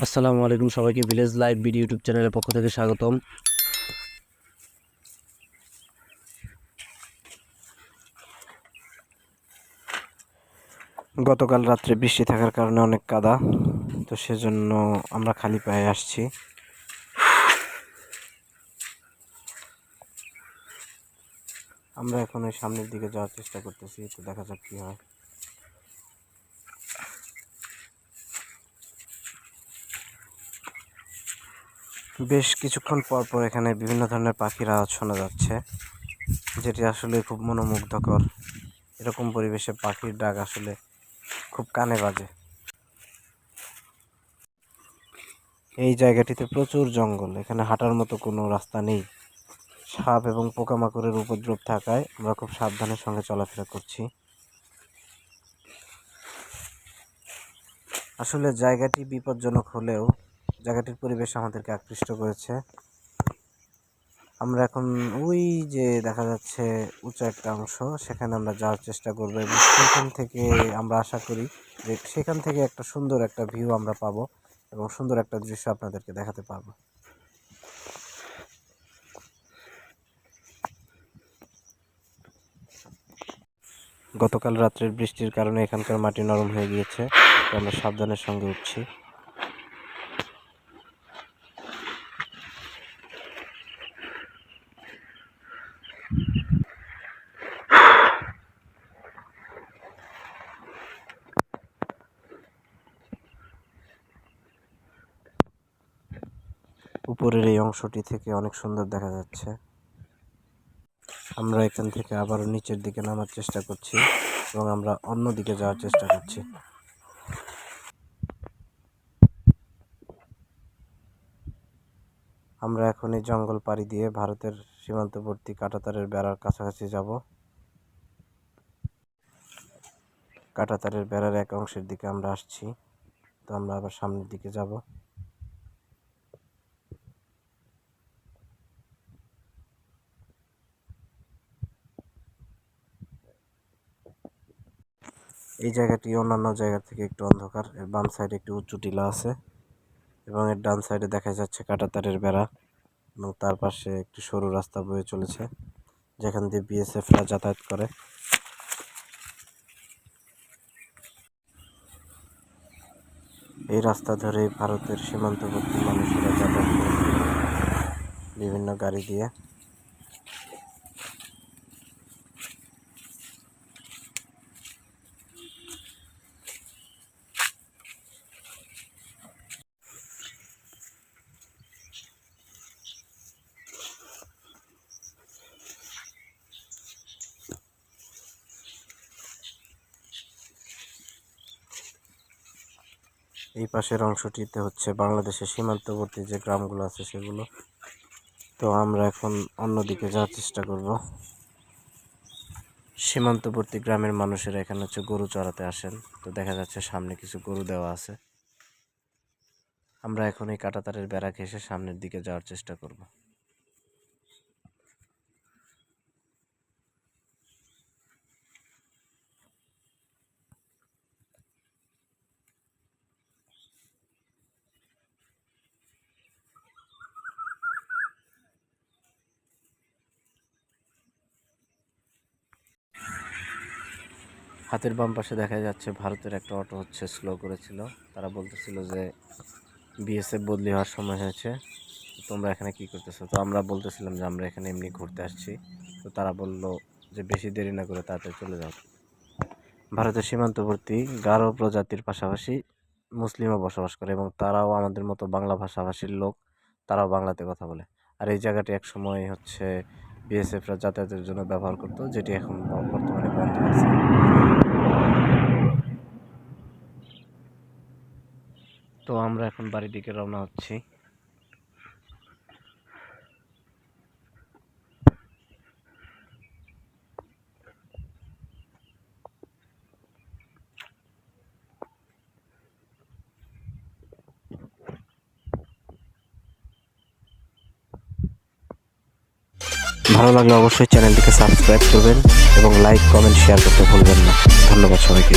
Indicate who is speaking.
Speaker 1: আসসালামু আলাইকুম সবাইকে ভিলেজ লাইভ ভিডিও ইউটিউব চ্যানেলের পক্ষ থেকে স্বাগতম। গতকাল রাত্রে বৃষ্টি থাকার কারণে অনেক কাদা, তো সেজন্য আমরা খালি পায়ে আসছি। আমরা এখন ওই সামনের দিকে যাওয়ার চেষ্টা করতেছি, তো দেখা যাক কি হয়। বেশ কিছুক্ষণ পর পর এখানে বিভিন্ন ধরনের পাখির আওয়াজ শোনা যাচ্ছে, যেটি আসলে খুব মনোমুগ্ধকর। এরকম পরিবেশে পাখির ডাক আসলে খুব কানে বাজে। এই জায়গাটিতে প্রচুর জঙ্গল, এখানে হাঁটার মতো কোনো রাস্তা নেই। সাপ এবং পোকামাকড়ের উপদ্রব থাকায় আমরা খুব সাবধানের সঙ্গে চলাফেরা করছি। আসলে জায়গাটি বিপজ্জনক হলেও জায়গাটির পরিবেশ আমাদেরকে আকৃষ্ট করেছে। আমরা এখন ওই যে দেখা যাচ্ছে উঁচু একটা অংশ, সেখানে আমরা যাওয়ার চেষ্টা করবো এবং সেখান থেকে আমরা আশা করি যে সেখান থেকে একটা সুন্দর একটা ভিউ আমরা পাবো এবং সুন্দর একটা দৃশ্য আপনাদেরকে দেখাতে পারবো। গতকাল রাত্রের বৃষ্টির কারণে এখানকার মাটি নরম হয়ে গিয়েছে, তো আমরা সাবধানের সঙ্গে উঠছি। উপরের এই অংশটি থেকে অনেক সুন্দর দেখা যাচ্ছে। আমরা এখান থেকে আবারও নিচের দিকে নামার চেষ্টা করছি এবং আমরা অন্য দিকে যাওয়ার চেষ্টা করছি। আমরা এখন এই জঙ্গল পাড়ি দিয়ে ভারতের সীমান্তবর্তী কাঁটাতারের বেড়ার কাছাকাছি যাব। কাঁটাতারের বেড়ার এক অংশের দিকে আমরা আসছি, তো আমরা আবার সামনের দিকে যাব। এই জায়গাটি অন্যান্য জায়গা থেকে একটু অন্ধকার। এর বাম সাইডে একটি উঁচু টিলা আছে এবং এর ডান সাইডে দেখা যাচ্ছে কাঁটাতারের বেড়া এবং তার পাশে একটি সরু রাস্তা বয়ে চলেছে, যেখান দিয়ে বিএসএফরা যাতায়াত করে। এই রাস্তা ধরে ভারতের সীমান্তবর্তী মানুষেরা যাতায়াত করে বিভিন্ন গাড়ি দিয়ে। এই পাশের অংশটিতে হচ্ছে বাংলাদেশের সীমান্তবর্তী যে গ্রামগুলো আছে সেগুলো। তো আমরা এখন অন্যদিকে যাওয়ার চেষ্টা করব। সীমান্তবর্তী গ্রামের মানুষেরা এখানে হচ্ছে গরু চড়াতে আসেন, তো দেখা যাচ্ছে সামনে কিছু গরু দেওয়া আছে। আমরা এখন এই কাঁটাতারের বেড়া ঘেঁষে সামনের দিকে যাওয়ার চেষ্টা করব। হাতের বাম পাশে দেখা যাচ্ছে ভারতের একটা অটো হচ্ছে স্লো করেছিল। তারা বলতেছিল যে বিএসএফ বদলি হওয়ার সময় হয়েছে, তোমরা এখানে কি করতেছো? তো আমরা বলতেছিলাম যে আমরা এখানে এমনি ঘুরতে আসছি। তো তারা বলল যে বেশি দেরি না করে তাড়াতাড়ি চলে যাও। ভারতের সীমান্তবর্তী গারো প্রজাতির পাশাপাশি মুসলিমও বসবাস করে এবং তারাও আমাদের মতো বাংলা ভাষাভাষীর লোক, তারাও বাংলাতে কথা বলে। আর এই জায়গাটি এক সময় হচ্ছে বিএসএফরা যাতায়াতের জন্য ব্যবহার করতো, যেটি এখন বর্তমানে বন্ধ আছে। তো আমরা এখন বাড়ির দিকে রওনা হচ্ছি। ভালো লাগলে অবশ্যই চ্যানেলটিকে সাবস্ক্রাইব করবেন এবং লাইক কমেন্ট শেয়ার করতে ভুলবেন না। ধন্যবাদ সবাইকে।